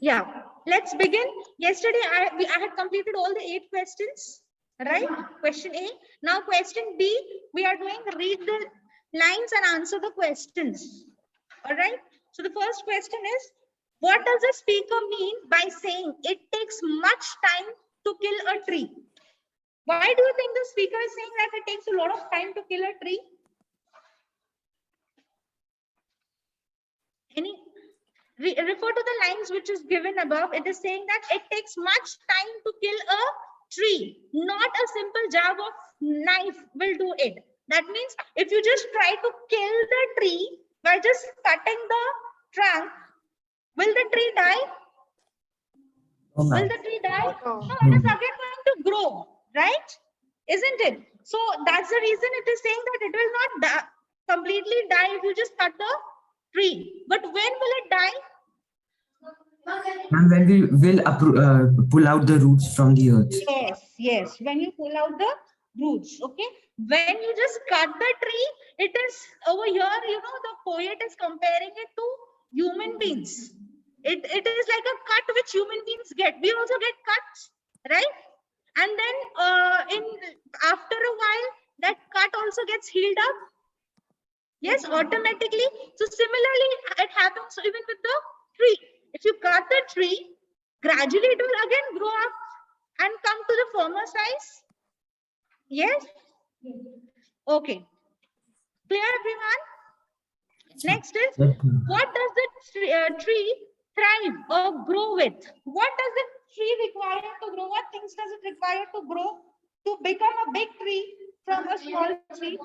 Yeah, let's begin. Yesterday, I had completed all the 8 questions, right? Question A. Now, question B, we are doing read the lines and answer the questions. All right. So, the first question is, what does the speaker mean by saying it takes much time to kill a tree? Why do you think the speaker is saying that it takes a lot of time to kill a tree? Refer to the lines which is given above. It is saying that it takes much time to kill a tree. Not a simple jab of knife will do it. That means if you just try to kill the tree by just cutting the trunk, will the tree die? Will the tree die? No, it is again going to grow, right? Isn't it? So that's the reason it is saying that it will not completely die if you just cut the tree. But when will it die? And when we will pull out the roots from the earth. Yes. When you pull out the roots, okay. When you just cut the tree, it is over here, the poet is comparing it to human beings. It is like a cut which human beings get. We also get cuts, right? And then after a while, that cut also gets healed up. Yes, automatically. So similarly, it happens even with the tree. If you cut the tree, gradually it will again grow up and come to the firmer size. Yes? Okay. Clear, everyone? Next is, what does the tree thrive or grow with? What does the tree require to grow? What things does it require to grow to become a big tree from a small tree?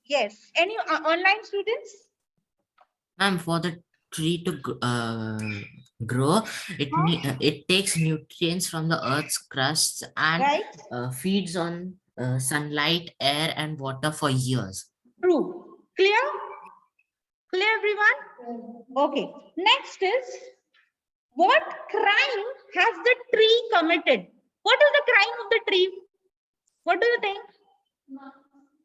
Yes. Any online students? Ma'am, for the tree to grow, it takes nutrients from the earth's crust and feeds on sunlight, air, and water for years. True. Clear? Clear, everyone? Okay. Next is, what crime has the tree committed? What is the crime of the tree? What do you think?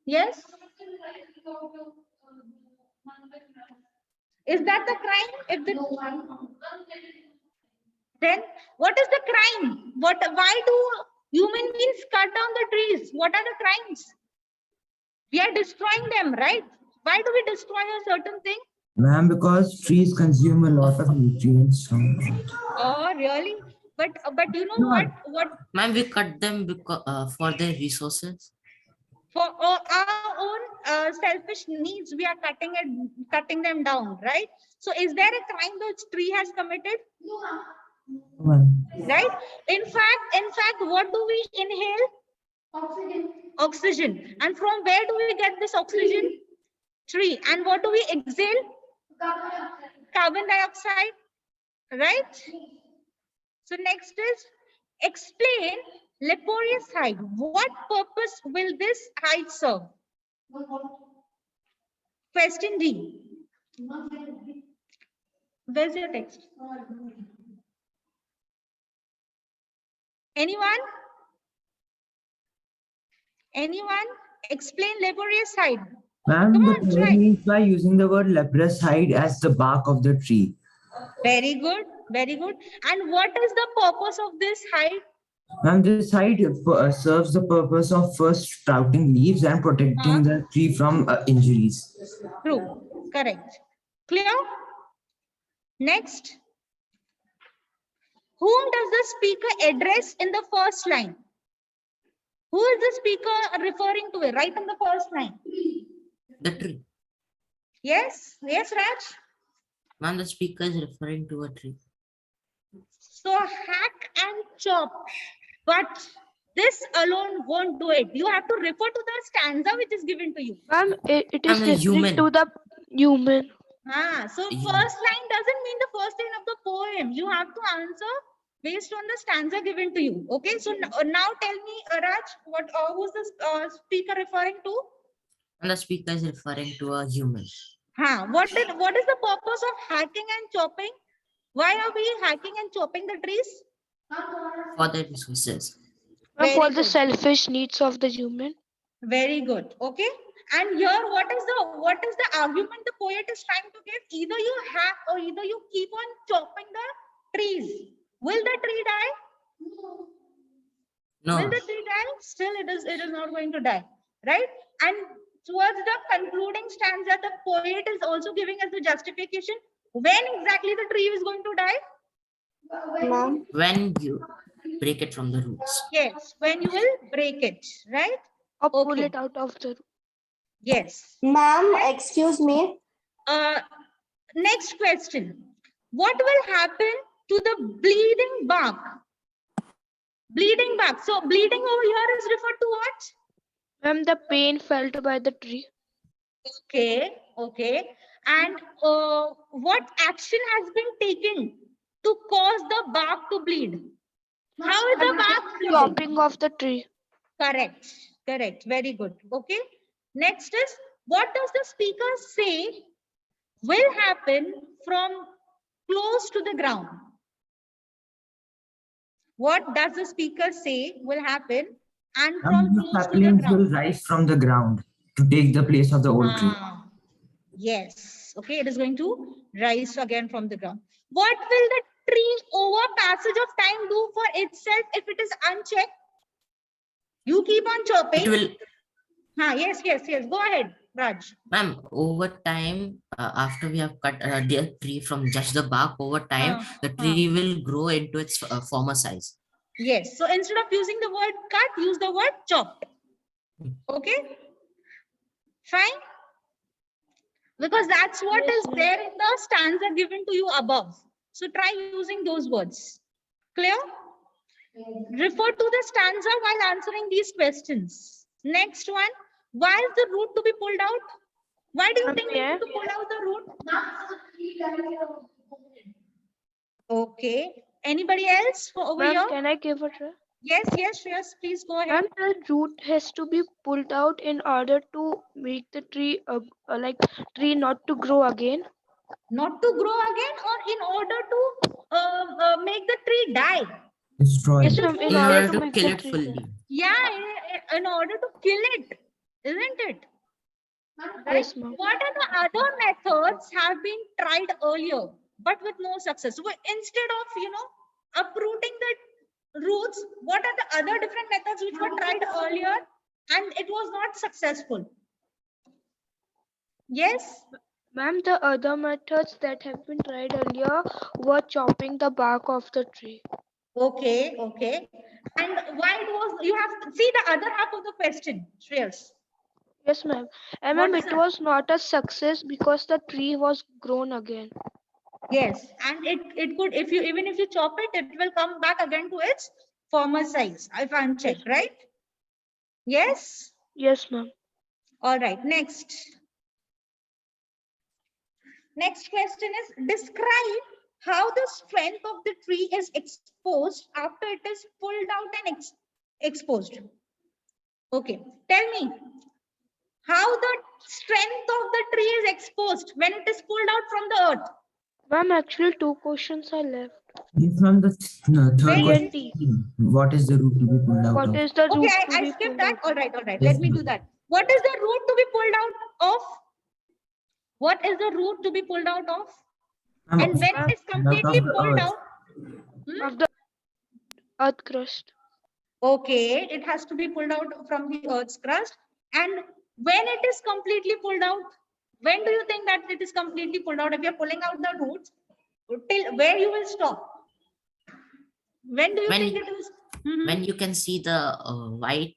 Yes? Is that the crime? Then what is the crime? Why do human beings cut down the trees? What are the crimes? We are destroying them, right? Why do we destroy a certain thing? Ma'am, because trees consume a lot of nutrients. Oh, really? But you know what? Ma'am, we cut them because for their resources. For our own selfish needs, we are cutting them down, right? So is there a crime the tree has committed? No. Right? In fact, what do we inhale? Oxygen. And from where do we get this oxygen? Tree. And what do we exhale? Carbon dioxide. Right? So next is, explain laborious hide. What purpose will this hide serve? Question D. Where's your text? Anyone? Explain laborious hide. Ma'am, the poet means by using the word leprous hide as the bark of the tree. Very good. Very good. And what is the purpose of this hide? Ma'am, this hide serves the purpose of first sprouting leaves and protecting the tree from injuries. True. Correct. Clear? Next. Whom does the speaker address in the first line? Who is the speaker referring to it? Right in the first line. The tree. Yes. Yes, Raj? Ma'am, the speaker is referring to a tree. So hack and chop. But this alone won't do it. You have to refer to the stanza which is given to you. Ma'am, it is referring to the human. So first line doesn't mean the first line of the poem. You have to answer based on the stanza given to you. Okay, so now tell me, Raj, who's the speaker referring to? And the speaker is referring to a human. What is the purpose of hacking and chopping? Why are we hacking and chopping the trees? For the resources. For the selfish needs of the human. Very good. Okay. And here, what is the argument the poet is trying to give? Either you have or either you keep on chopping the trees. Will the tree die? No. Will the tree die? Still, it is not going to die, right? And towards the concluding stanza, the poet is also giving us the justification when exactly the tree is going to die. Ma'am. When you break it from the roots. Yes, when you will break it, right? Or pull Okay. it out of the. Yes. Ma'am, excuse me. Next question. What will happen to the bleeding bark? Bleeding bark. So bleeding over here is referred to what? Ma'am, the pain felt by the tree. Okay, okay. And what action has been taken to cause the bark to bleed? How is the bark bleeding? Chopping of the tree. Correct, correct. Very good. Okay. Next is, what does the speaker say will happen from close to the ground? What does the speaker say will happen and from New close to the saplings will ground? rise from the ground to take the place of the old tree. Yes. Okay, it is going to rise again from the ground. What will the tree over passage of time do for itself if it is unchecked? You keep on chopping. It will, Yes. Go ahead, Raj. ma'am, over time, after we have cut the tree from just the bark, over time, the tree will grow into its former size. Yes. So instead of using the word cut, use the word chopped. Okay. Fine. Because that's what is there in the stanza given to you above. So try using those words. Clear? Refer to the stanza while answering these questions. Next one. Why is the root to be pulled out? Why do you think we need to pull out the root? Okay. Anybody else over here? Can I give a try? Yes, please go ahead. Ma'am, the root has to be pulled out in order to make the tree, tree not to grow again. Not to grow again, or in order to make the tree die? Destroy Yes, it. ma'am, In order to make kill the it tree fully. die. Yeah, in order to kill it, isn't it? Right? Yes, ma'am. What are the other methods have been tried earlier, but with no success? So instead of, uprooting the roots, what are the other different methods which were tried earlier and it was not successful? Yes? Ma'am, the other methods that have been tried earlier were chopping the bark of the tree. Okay. And why it was, you have to see the other half of the question, Shreyas. Yes, ma'am. And What ma'am, is it that? was not a success because the tree was grown again. Yes, and it could, if you even if you chop it, it will come back again to its former size if unchecked, right? Yes. Yes, ma'am. All right. Next question is, describe how the strength of the tree is exposed after it is pulled out and exposed. Okay, tell me how the strength of the tree is exposed when it is pulled out from the earth. Ma'am, actually 2 questions are left. From the third Very question, what is the root to be pulled out What of? is the root Okay, to I be skipped pulled that. out? All right. Yes, Let me ma'am. do that. What is the root to be pulled out of? What is the root to be pulled out of? Ma'am, And when it is completely of the pulled earth. out, Of the earth crust. okay, it has to be pulled out from the earth's crust. And when it is completely pulled out, when do you think that it is completely pulled out? If you're pulling out the roots, till where you will stop? When do you think it is? When you can see the white,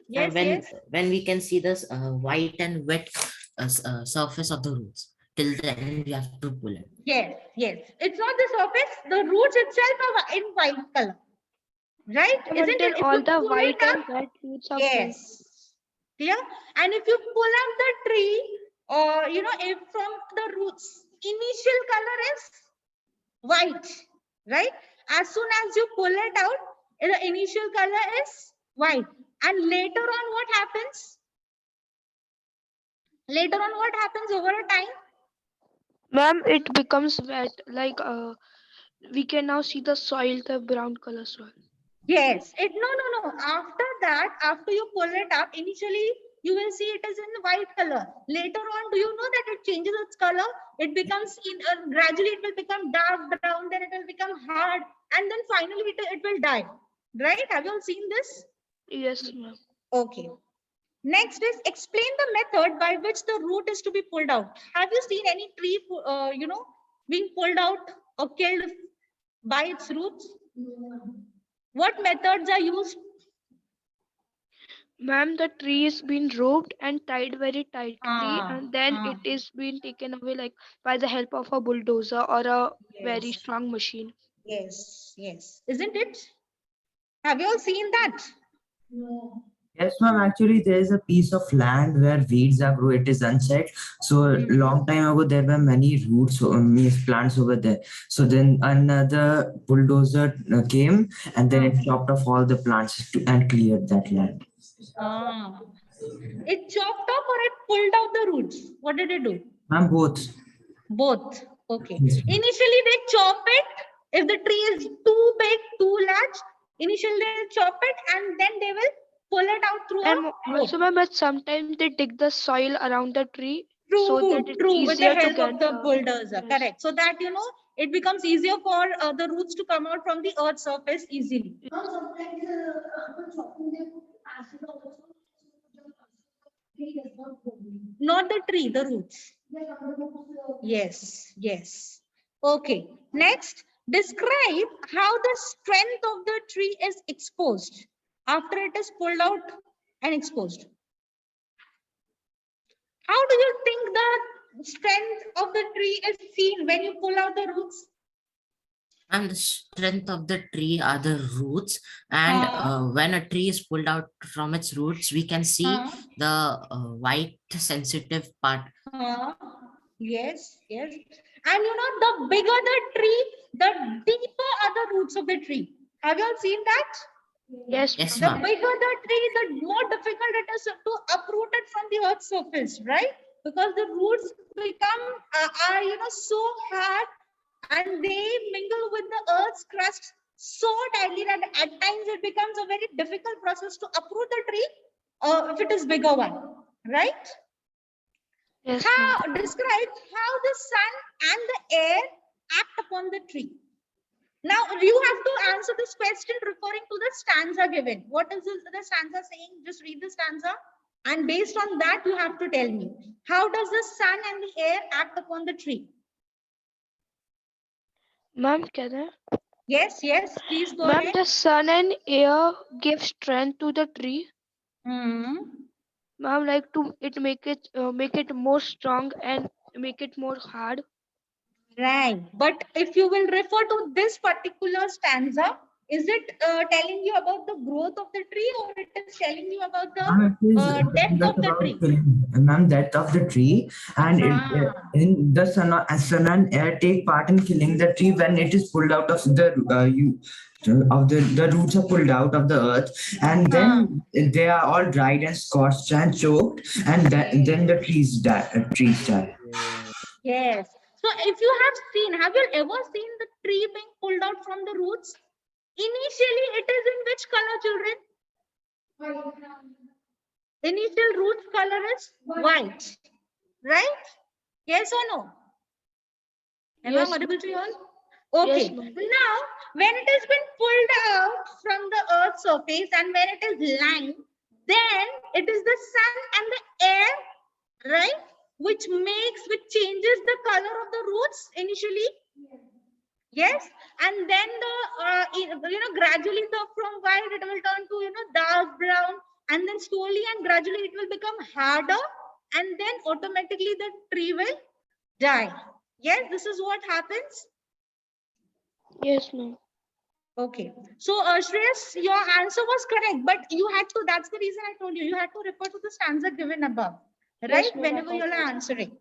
Yes. when we can see this white and wet surface of the roots, till then we have to pull it. Yes. It's not the surface, the roots itself are in white color. Right? Isn't Until it? If all you the pull white it up, and red roots are pulled. yes. Clear? And if you pull out the tree, or if from the roots, initial color is white, right? As soon as you pull it out, the initial color is white. And later on, what happens? Later on, what happens over a time? Ma'am, it becomes wet. Like we can now see the soil, the brown color soil. Yes. No. After that after you pull it up, initially you will see it is in white color. Later on, do you know that it changes its color? It becomes gradually it will become dark brown, then it will become hard, and then finally it will die. Right? Have you all seen this? Yes, ma'am. Okay. Next is explain the method by which the root is to be pulled out. Have you seen any tree, being pulled out or killed by its roots? What methods are used? Ma'am, the tree is being roped and tied very tightly, and then Ah. it is being taken away like by the help of a bulldozer or a very Yes. strong machine. Yes, yes. Isn't it? Have you all seen that? Yes, ma'am. Actually, there is a piece of land where weeds are grow. It is unchecked. So long time ago, there were many roots, means plants over there. So then another bulldozer came, and then it chopped off all the plants and cleared that land. Ah. It chopped off or it pulled out the roots? What did it do? Ma'am, both. Both. Okay. Yes, ma'am. Initially, they chop it. If the tree is too big, too large, initially they'll chop it and then they will pull it out through And a also, rope. ma'am, but sometimes they dig the soil around the tree so that it's True, with the easier to help get of the bulldozer. yes. Correct. So that, it becomes easier for the roots to come out from the earth surface easily. Not the tree, the roots. Yes, yes. Okay. Next, describe how the strength of the tree is exposed after it is pulled out and exposed. How do you think the strength of the tree is seen when you pull out the roots? And the strength of the tree are the roots, and when a tree is pulled out from its roots, we can see the white sensitive part. Yes, yes. And the bigger the tree, the deeper are the roots of the tree. Have you all seen that? Yes, Yes, The ma'am. bigger the tree, the more difficult it is to uproot it from the earth's surface, right? Because the roots become are so hard and they mingle with the earth's crust so tightly that at times it becomes a very difficult process to uproot the tree if it is bigger one, right? yes, ma'am. Describe how the sun and the air act upon the tree. Now you have to answer this question referring to the stanza given. What is the stanza saying? Just read the stanza, and based on that you have to tell me how does the sun and the air act upon the tree. Ma'am, can I? Yes, yes, please go Ma'am, ahead. the sun and air give strength to the tree. Hmm. Ma'am, like to make it more strong and make it more hard. Right. But if you will refer to this particular stanza, is it telling you about the growth of the tree or it is telling you about Ma'am, it is the depth that's of the about tree? ma'am, depth of the tree, and in the sun and air take part in killing the tree when it is pulled out of the roots are pulled out of the earth, and then they are all dried and scorched and choked, and then the trees die. Yes. So if you have you ever seen the tree being pulled out from the roots? Initially, it is in which color, children? Initial root color is white, right? Yes or no? Am I Yes, audible to you all? yes, Okay. ma'am. Now, when it has been pulled out from the earth's surface and when it is lying, then it is the sun and the air, right? Which changes the color of the roots initially. Yes, and then gradually from white it will turn to dark brown, and then slowly and gradually it will become harder, and then automatically the tree will die. Yes, this is what happens. Yes, ma'am. Okay, so Shreyas, your answer was correct, but you had to. That's the reason I told you. You had to refer to the stanza given above, right? Yes, ma'am. Whenever you are answering,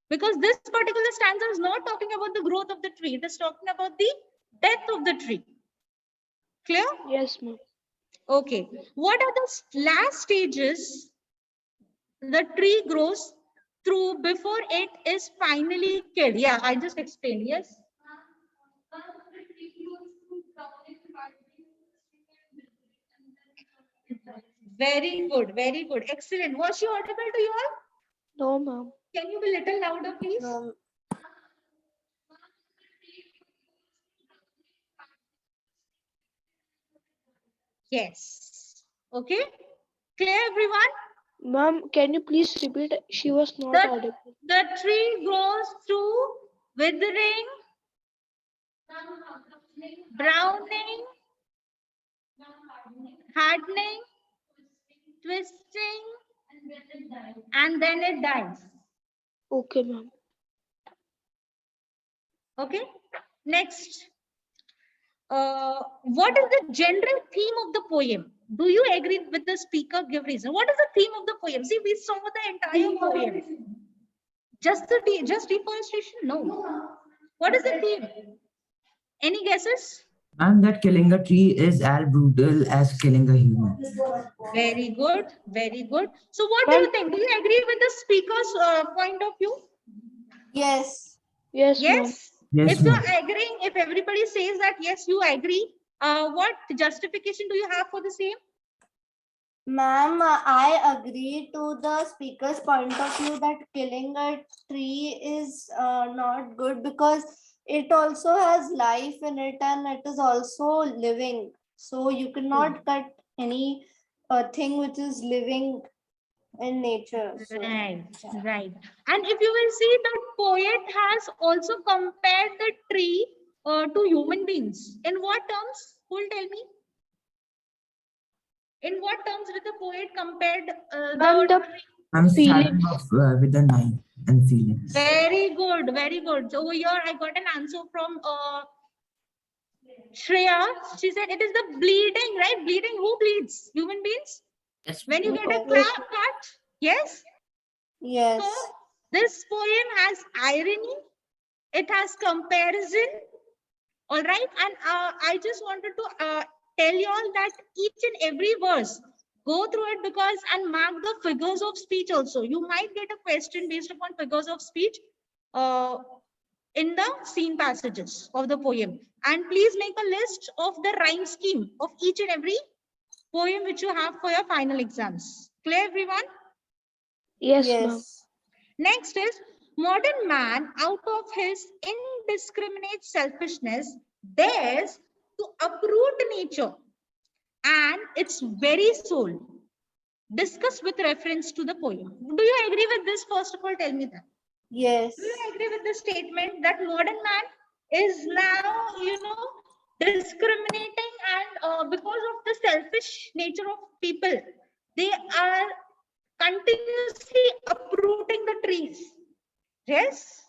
because this particular stanza is not talking about the growth of the tree. It is talking about the death of the tree. Clear? Yes, ma'am. Okay. What are the last stages the tree grows through before it is finally killed? Yeah, I just explained. Yes. Very good, very good. Excellent. Was she audible to you all? No, ma'am. Can you be a little louder, please? Yes. Okay. Clear, everyone? Ma'am, can you please repeat? She was not audible. The tree grows through withering, browning, hardening, twisting, and then it dies. Okay, ma'am. Okay. Next. What is the general theme of the poem? Do you agree with the speaker? Give reason. What is the theme of the poem? See, we saw the entire poem. Just deforestation? No. What is the theme? Any guesses? And that killing a tree is as brutal as killing a human. Very good. Very good. So what do you think? Do you agree with the speaker's point of view? Yes. Yes, ma'am. Yes. Yes, If you're ma'am. agreeing, if everybody says that yes, you agree, what justification do you have for the same? Ma'am, I agree to the speaker's point of view that killing a tree is not good because it also has life in it and it is also living. So you cannot cut any thing which is living in nature. So, Right, right. And if you will see, the poet has also compared the tree to human beings. In what terms? Who will tell me? In what terms did the poet compared Ma'am, the the tree? I'm starting feelings. off with the 9 and feelings. Very good, very good. So over here, I got an answer from Shreya. She said it is the bleeding, right? Bleeding. Who bleeds? Human beings. Yes, When you get a Yes. cut, yes. yes. So this poem has irony. It has comparison. All right. And I just wanted to tell you all that each and every verse, go through it because and mark the figures of speech also. You might get a question based upon figures of speech in the scene passages of the poem. And please make a list of the rhyme scheme of each and every poem which you have for your final exams. Clear, everyone? Yes, ma'am. Yes. Next is modern man, out of his indiscriminate selfishness, dares to uproot nature and its very soul. Discuss with reference to the poem. Do you agree with this? First of all, tell me that. Yes. Do you agree with the statement that modern man is now, discriminating and because of the selfish nature of people, they are continuously uprooting the trees. Yes,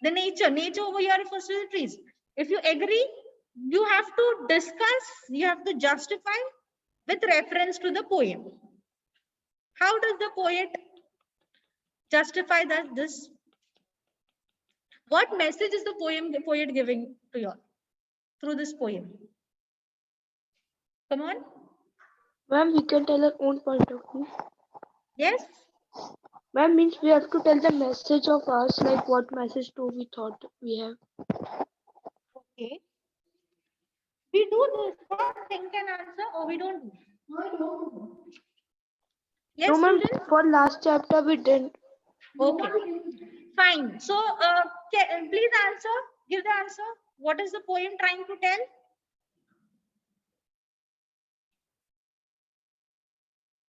the nature over here refers to the trees. If you agree, you have to discuss, you have to justify with reference to the poem. How does the poet justify that this? What message is the poet giving to you all through this poem? Come on. Ma'am, we can tell our own point of view. Yes. Ma'am, means we have to tell the message of us, like what message do we thought we have. Okay. We do this for think and answer, or we don't do? Yes, No, ma'am, students? for last chapter we didn't. Okay. Fine. So, please answer. Give the answer. What is the poem trying to tell?